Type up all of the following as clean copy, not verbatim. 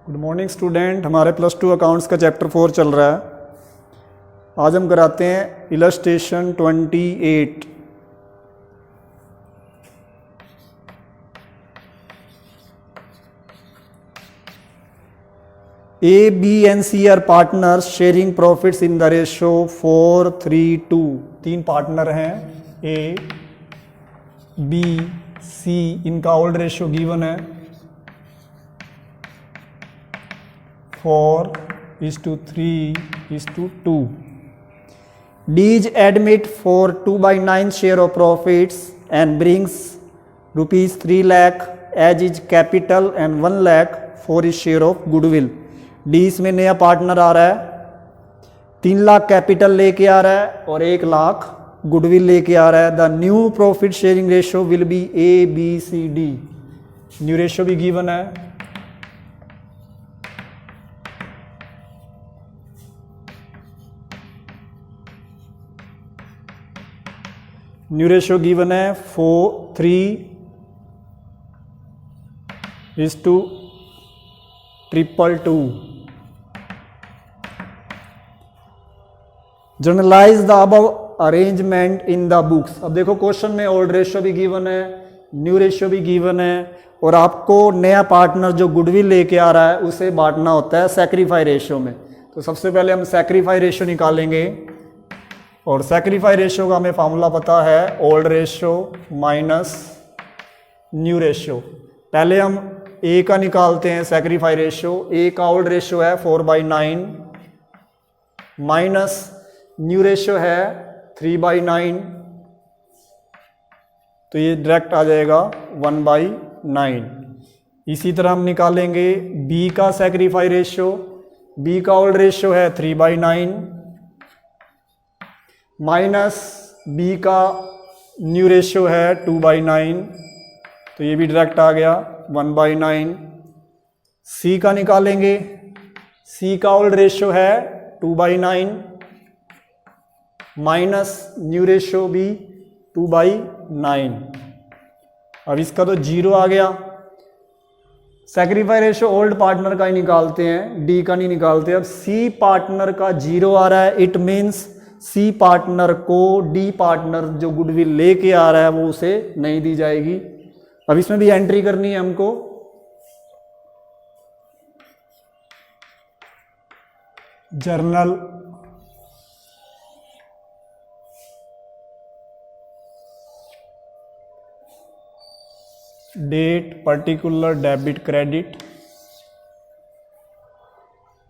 Good morning student. हमारे +2 accounts का chapter 4 चल रहा है। आज हम कराते हैं illustration 28। A B and C are partners sharing profits in the ratio 4:3:2। 3 partner हैं, ए बी सी, इनका ओल्ड रेशो गिवन है 4:3:2। D is admit for 2/9 share of profits and brings rupees 3 lakh as is capital and 1 lakh for his share of goodwill। D इसमें नया partner आ रहा है, 3 lakh capital लेके आ रहा है और 1 लाख गुडविल लेके आ रहा है। The new profit sharing ratio will be ABCD। New ratio भी गिवन है, न्यू रेशो गिवन है 4:3:222। Generalized the above arrangement in the books. अब देखो क्वेश्चन में ओल्ड रेशो भी गिवन है, न्यू रेशो भी गिवन है और आपको नया पार्टनर जो गुडविल लेके आ रहा है उसे बांटना होता है सैक्रिफाई रेशो में। तो सबसे पहले हम सैक्रिफाई रेशो निकालेंगे और सैक्रिफाई रेशो का हमें फार्मूला पता है old ratio minus new ratio. पहले हम ए का निकालते हैं सैक्रिफाई रेशो। ए का ओल्ड रेशो है 4/9 माइनस न्यू रेशो है 3/9, तो ये डायरेक्ट आ जाएगा 1/9। इसी तरह हम निकालेंगे बी का सैक्रिफाई रेशो। बी का ओल्ड रेशो है 3/9 माइनस बी का न्यू रेशो है 2/9, तो ये भी डायरेक्ट आ गया 1/9। सी का निकालेंगे, सी का ओल्ड रेशो है 2/9 माइनस न्यू रेशो भी 2/9। अब इसका तो 0 आ गया। सैक्रिफाई रेशो ओल्ड पार्टनर का ही निकालते हैं, डी का नहीं निकालते। अब सी पार्टनर का 0 आ रहा है, इट मीन्स सी पार्टनर को डी पार्टनर जो गुडविल लेके आ रहा है वो उसे नहीं दी जाएगी। अब इसमें भी एंट्री करनी है हमको। Journal date particular debit credit.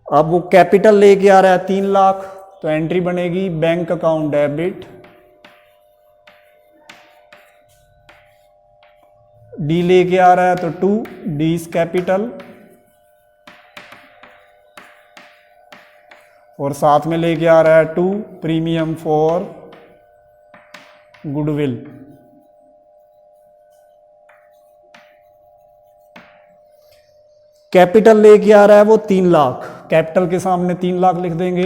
अब वो कैपिटल लेके आ रहा है 3 लाख, तो एंट्री बनेगी बैंक अकाउंट डेबिट। डी लेके आ रहा है तो 2 डीज कैपिटल और साथ में लेके आ रहा है 2 प्रीमियम फॉर गुडविल। कैपिटल लेके आ रहा है वो 3 लाख, कैपिटल के सामने 3 लाख लिख देंगे।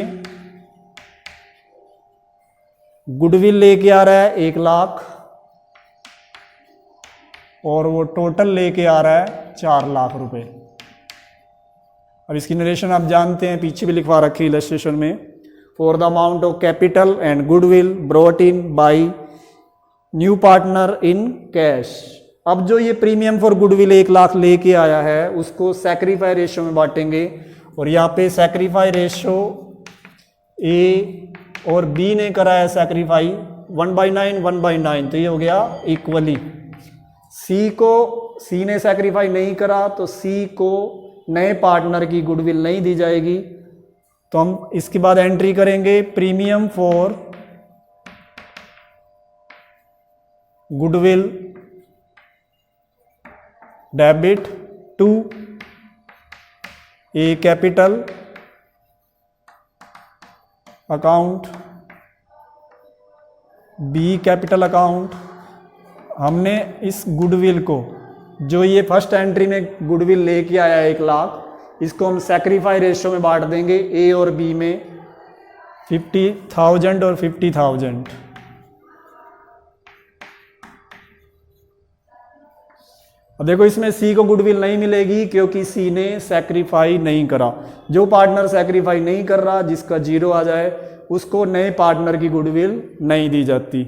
गुडविल लेके आ रहा है 1 लाख और वो टोटल लेके आ रहा है 4 लाख रुपए। अब इसकी नरेशन आप जानते हैं, पीछे भी लिखवा रखी है इलस्ट्रेशन में। For the amount of capital and goodwill brought in by new partner in cash. अब जो ये प्रीमियम फॉर गुडविल 1 लाख लेके आया है उसको सैक्रिफाई रेशो में बांटेंगे और यहाँ पे सैक्रिफाई रेशो ए और बी ने कराया सैक्रिफाई 1/9 1/9, तो ये हो गया इक्वली। सी ने सैक्रिफाई नहीं करा तो सी को नए पार्टनर की गुडविल नहीं दी जाएगी। तो हम इसके बाद एंट्री करेंगे premium for goodwill debit to A capital account B capital account. हमने इस गुडविल को, जो ये फर्स्ट एंट्री में गुडविल लेके आया 1 लाख, इसको हम सैक्रिफाई रेशो में बांट देंगे ए और बी में 50,000 और 50,000। अब देखो इसमें सी को गुडविल नहीं मिलेगी क्योंकि सी ने सैक्रिफाई नहीं करा। जो पार्टनर सैक्रिफाई नहीं कर रहा, जिसका जीरो आ जाए, उसको नए पार्टनर की गुडविल नहीं दी जाती।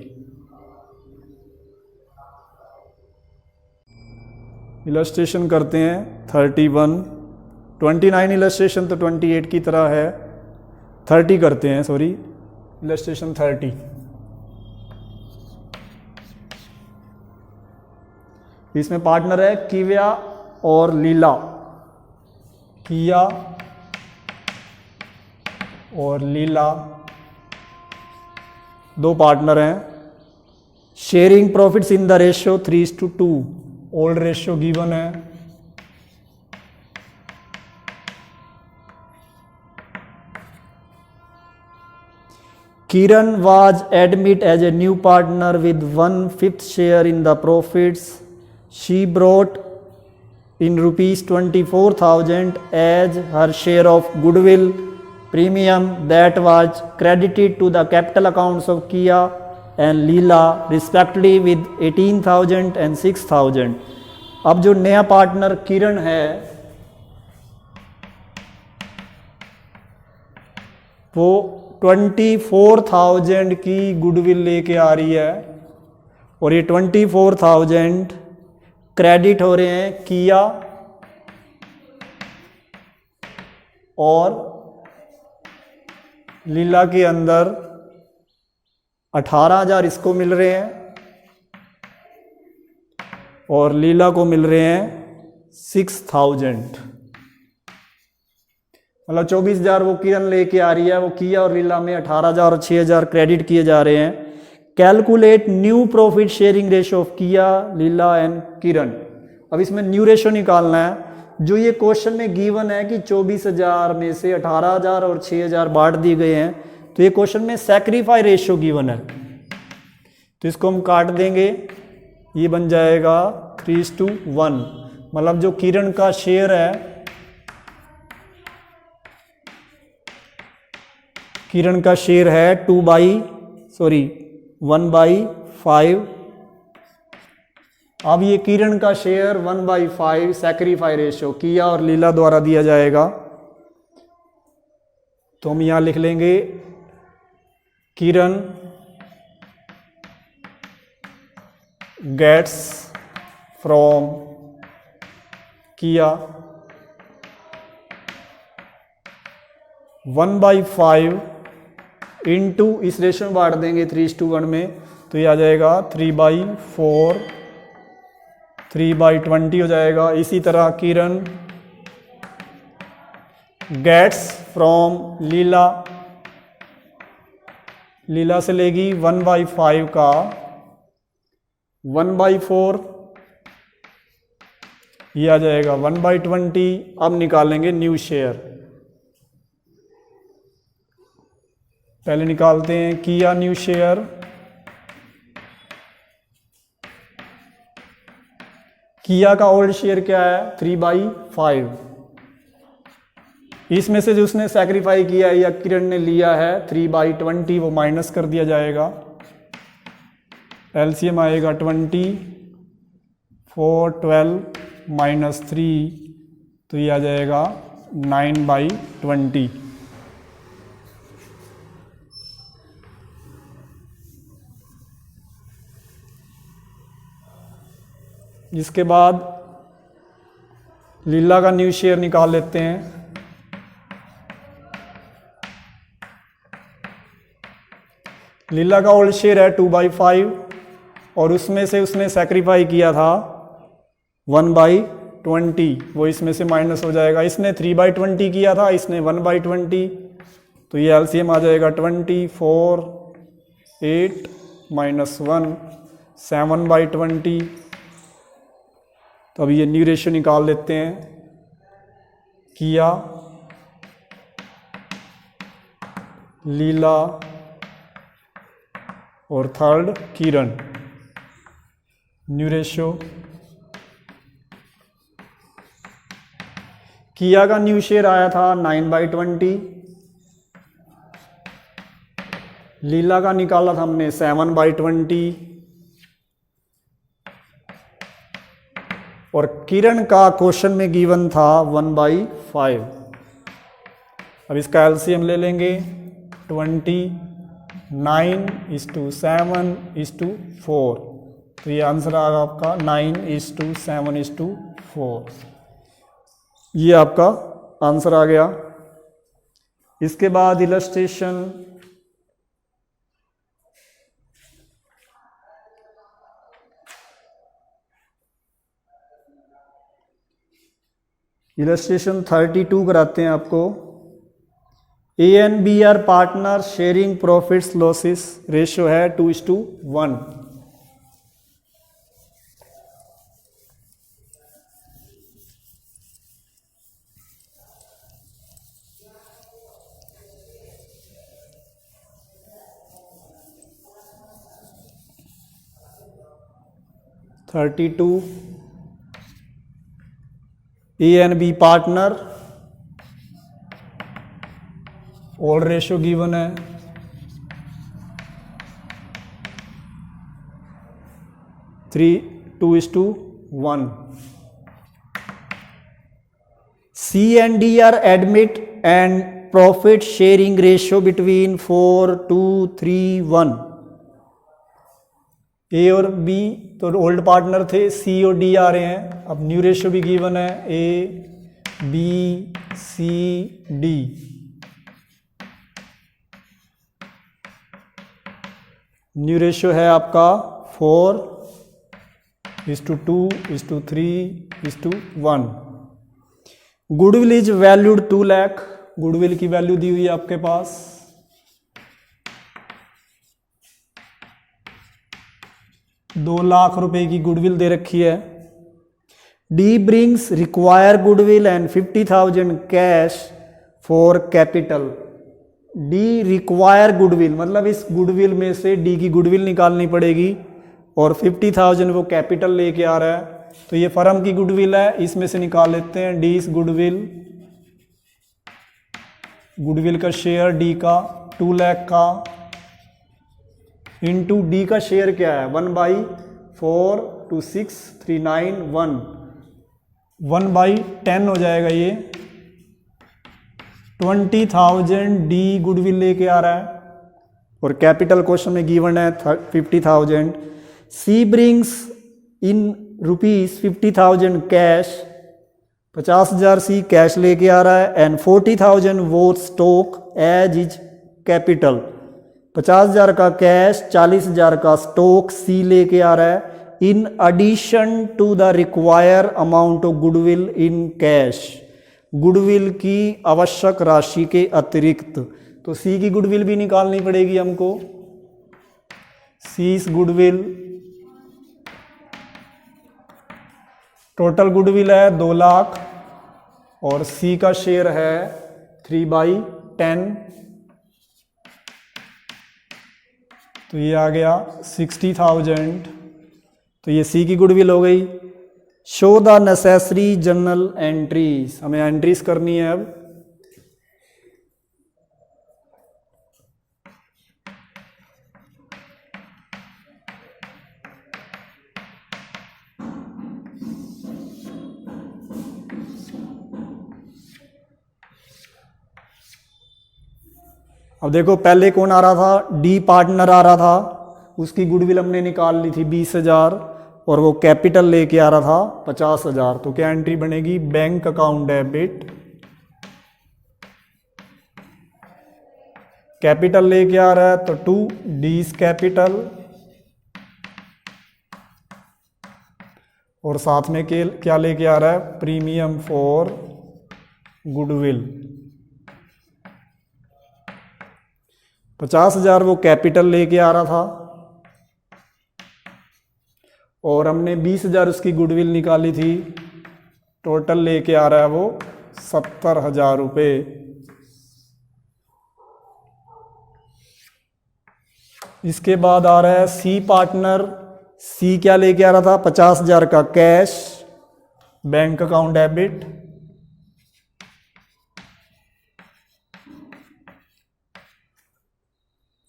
इलस्ट्रेशन करते हैं 31, 29 इलस्ट्रेशन तो 28 की तरह है, 30 करते हैं, सॉरी, इलस्ट्रेशन 30। इसमें पार्टनर है किया और लीला, किया और लीला दो पार्टनर हैं। Sharing profits in the ratio 3:2, old ratio given है। Kiran was admitted as a new partner with 1/5 share in the profits. She brought in rupees 24,000 as her share of goodwill premium that was credited to the capital accounts of Kia and Leela respectively with 18,000 and 6,000. अब जो नया partner किरण है वो 24,000 की goodwill लेके आ रही है और ये 24,000 क्रेडिट हो रहे हैं किया और लीला के अंदर 18,000 इसको मिल रहे हैं और लीला को मिल रहे हैं 6,000। मतलब 24,000 वो किरण लेके आ रही है, वो किया और लीला में 18,000 और 6,000 क्रेडिट किए जा रहे हैं। Calculate new profit sharing ratio of किया, लीला एंड किरण। अब इसमें न्यू रेशियो निकालना है। जो ये क्वेश्चन में गिवन है कि 24,000 में से 18,000 और 6,000 बांट दिए गए हैं, तो ये क्वेश्चन में सैक्रिफाई रेशियो गिवन है, तो इसको हम काट देंगे, ये बन जाएगा 3:1। मतलब जो किरण का शेयर है, किरण का शेयर है 1/5। अब ये किरण का शेयर 1/5 सैक्रिफाई रेशियो किया और लीला द्वारा दिया जाएगा। तो हम यहां लिख लेंगे किरण गेट्स फ्रॉम किया 1/5 इंटू, इस रेशियो में बांट देंगे 3:1 में, तो ये आ जाएगा 3/4, 3/20 हो जाएगा। इसी तरह किरण गेट्स फ्रॉम लीला, लीला से लेगी 1/5 का 1/4, ये आ जाएगा 1/20। अब निकालेंगे न्यू शेयर। पहले निकालते हैं किया न्यू शेयर। किया का ओल्ड शेयर क्या है 3/5। इसमें से जो उसने सैक्रिफाई किया है या किरण ने लिया है 3/20, वो माइनस कर दिया जाएगा। एलसीएम आएगा 20, 4, 12 - 3, तो ये आ जाएगा 9/20। इसके बाद लीला का न्यू शेयर निकाल लेते हैं। लीला का ओल्ड शेयर है 2/5 और उसमें से उसने सैक्रिफाई किया था 1/20, वो इसमें से माइनस हो जाएगा। इसने 3/20 किया था, इसने 1/20, तो ये एलसीएम आ जाएगा 24, 8 - 1, 7/20। तो अभी ये न्यू रेशियो निकाल लेते हैं। किया, लीला और थर्ड किरण, न्यू रेशियो। किया का न्यू शेयर आया था 9/20, लीला का निकाला था हमने 7/20, और किरण का क्वेश्चन में गिवन था 1/5। अब इसका एलसीएम ले लेंगे 29:7:4, तो ये आंसर आएगा आपका 9:7:4। ये आपका आंसर आ गया। इसके बाद इलस्ट्रेशन इलस्ट्रेशन 32 कराते हैं आपको। A and B are partner sharing profits losses, ratio है 2:1। ए एंड बी पार्टनर, और रेशियो गिवन है 2:1। C and D are admit and profit sharing ratio between 4:2:3:1। A और बी तो ओल्ड पार्टनर थे, सी और डी आ रहे हैं। अब न्यू रेशियो भी गिवन है A B C D. New ratio है आपका 4:2:3:1। Goodwill is valued 2 lakh, goodwill की वैल्यू दी हुई है आपके पास। ₹2,00,000 की गुडविल दे रखी है। D brings require goodwill and 50,000 cash for capital. D require goodwill मतलब इस गुडविल में से डी की गुडविल निकालनी पड़ेगी और 50,000 वो कैपिटल लेके आ रहा है, तो ये फर्म की गुडविल है, इसमें से निकाल लेते हैं। डी इस गुडविल का शेयर डी का 2 लाख का इंटू डी का शेयर क्या है 1/4 to 6,391, 1/10 हो जाएगा। ये 20,000 डी गुडविल लेके आ रहा है और कैपिटल क्वेश्चन में गिवन है 50,000। C brings in ₹50,000 cash, 50,000 C cash लेके आ रहा है एंड 40,000 वो स्टॉक एज इज कैपिटल। 50,000 का कैश, 40,000 का स्टॉक सी लेके आ रहा है in addition to the require amount of goodwill in cash, goodwill की आवश्यक राशि के अतिरिक्त। तो सी की गुडविल भी निकालनी पड़ेगी हमको। सी इस गुडविल, टोटल गुडविल है 2 लाख और सी का शेयर है 3/10, तो ये आ गया 60,000। तो ये सी की गुडविल हो गई। Show the necessary journal entries, हमें एंट्रीज करनी है। अब देखो पहले कौन आ रहा था, डी पार्टनर आ रहा था, उसकी गुडविल हमने निकाल ली थी 20,000 और वो कैपिटल लेके आ रहा था 50,000। तो क्या एंट्री बनेगी, बैंक अकाउंट डेबिट, कैपिटल लेके आ रहा है तो 2 डीज कैपिटल और साथ में क्या लेके आ रहा है, प्रीमियम फॉर गुडविल। 50,000 वो कैपिटल लेके आ रहा था और हमने 20,000 उसकी गुडविल निकाली थी, टोटल लेके आ रहा है वो 70,000 रुपये। इसके बाद आ रहा है सी पार्टनर, सी क्या लेके आ रहा था, 50,000 का कैश, बैंक अकाउंट डेबिट,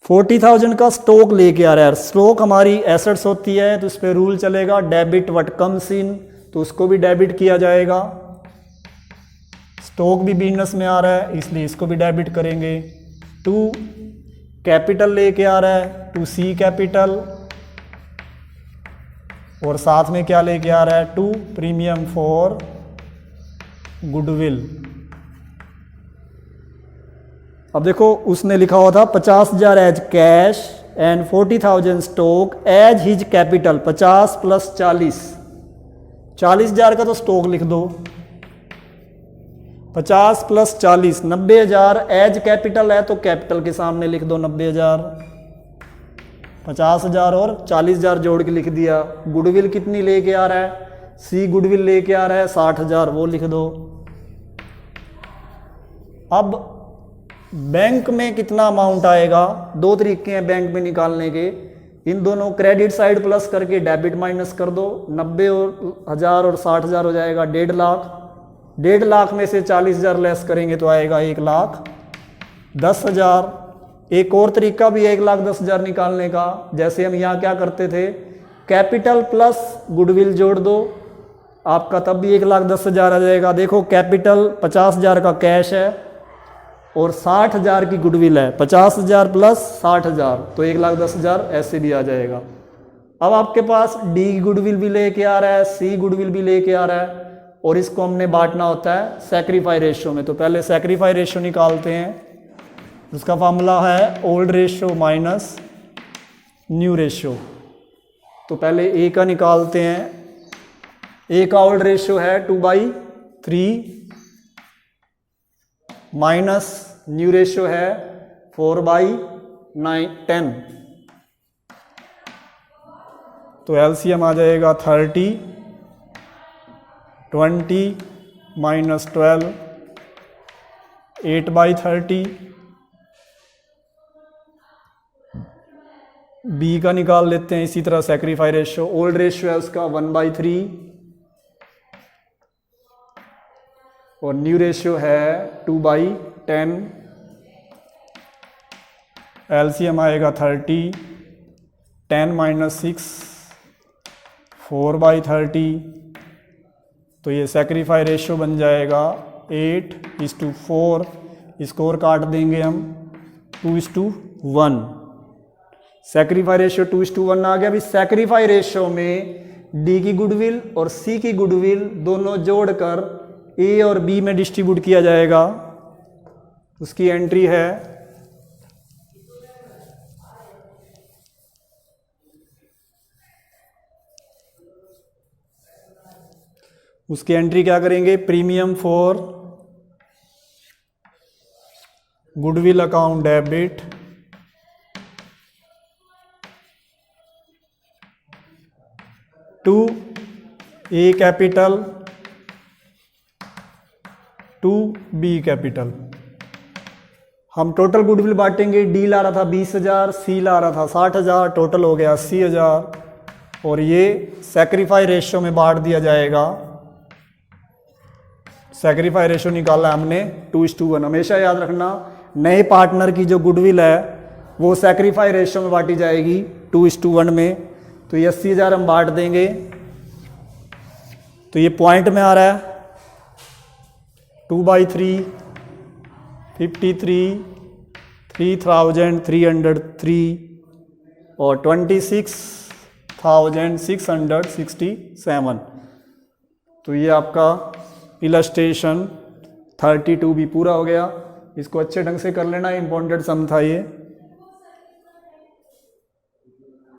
$40,000 का स्टॉक लेके आ रहा है। स्टॉक हमारी एसेट्स होती है तो इस पर रूल चलेगा डेबिट व्हाट कम्स इन तो उसको भी डेबिट किया जाएगा। स्टॉक भी बिजनेस में आ रहा है इसलिए इसको भी डेबिट करेंगे। टू कैपिटल लेके आ रहा है, टू सी कैपिटल, और साथ में क्या लेके आ रहा है, टू प्रीमियम फॉर गुडविल। अब देखो उसने लिखा हुआ था 50,000 as cash and 40,000 stock as his capital. 50 plus 40,000 का तो स्टॉक लिख दो। 50 प्लस 40 90,000 एज कैपिटल है तो कैपिटल के सामने लिख दो 90,000। 50,000 और 40,000 जोड़ के लिख दिया। गुडविल कितनी लेके आ रहा है, सी गुडविल लेके आ रहा है 60,000, वो लिख दो। अब बैंक में कितना अमाउंट आएगा, दो तरीके हैं बैंक में निकालने के। इन दोनों क्रेडिट साइड प्लस करके डेबिट माइनस कर दो। 90,000 और 60,000 हो जाएगा 1.5 लाख। 1.5 लाख में से 40,000 लेस करेंगे तो आएगा 1,10,000। एक और तरीका भी है 1,10,000 निकालने का। जैसे हम यहाँ क्या करते थे, कैपिटल प्लस गुडविल जोड़ दो, आपका तब भी 1,10,000 आ जाएगा। देखो कैपिटल 50,000 का कैश है और 60,000 की गुडविल है। 50,000 प्लस 60,000 तो 1,10,000 ऐसे भी आ जाएगा। अब आपके पास डी गुडविल भी लेके आ रहा है, सी गुडविल भी लेके आ रहा है, और इसको हमने बांटना होता है सैक्रिफाई रेशियो में। तो पहले सैक्रिफाई रेशियो निकालते हैं। उसका फॉर्मूला है old ratio minus new ratio. तो पहले ए का निकालते हैं। ए का ओल्ड रेशियो है 2/3 माइनस न्यू रेशियो है 4/10। तो एलसीएम आ जाएगा 30, 20 माइनस 12, 8/30। बी का निकाल लेते हैं इसी तरह सैक्रिफाई रेशियो। ओल्ड रेशियो है उसका 1/3 और न्यू रेशियो है 2/10। एलसीएम आएगा 30, 10 माइनस 6 4/30। तो ये सैक्रिफाई रेशियो बन जाएगा 8:4। इसको और काट देंगे हम 2:1। सैक्रिफाई रेशियो 2:1 आ गया। अभी सैक्रिफाई रेशियो में डी की गुडविल और सी की गुडविल दोनों जोड़कर ए और बी में डिस्ट्रीब्यूट किया जाएगा। उसकी एंट्री है क्या करेंगे, premium for goodwill account debit to A capital to B capital. हम टोटल गुडविल बांटेंगे। डी ला रहा था 20,000, सी ला रहा था 60,000, टोटल हो गया 80,000। और ये सैक्रिफाई रेशियो में बांट दिया जाएगा। सैक्रिफाई रेशियो निकाला हमने 2:1। हमेशा याद रखना नए पार्टनर की जो गुडविल है वो सैक्रिफाई रेशियो में बांटी जाएगी 2:1 में। तो ये 80,000 हम बांट देंगे। तो ये पॉइंट में आ रहा है 2/3 53 3,303 और 26,667। तो ये आपका इलस्ट्रेशन 32 भी पूरा हो गया। इसको अच्छे ढंग से कर लेना, इंपॉर्टेंट सम था ये।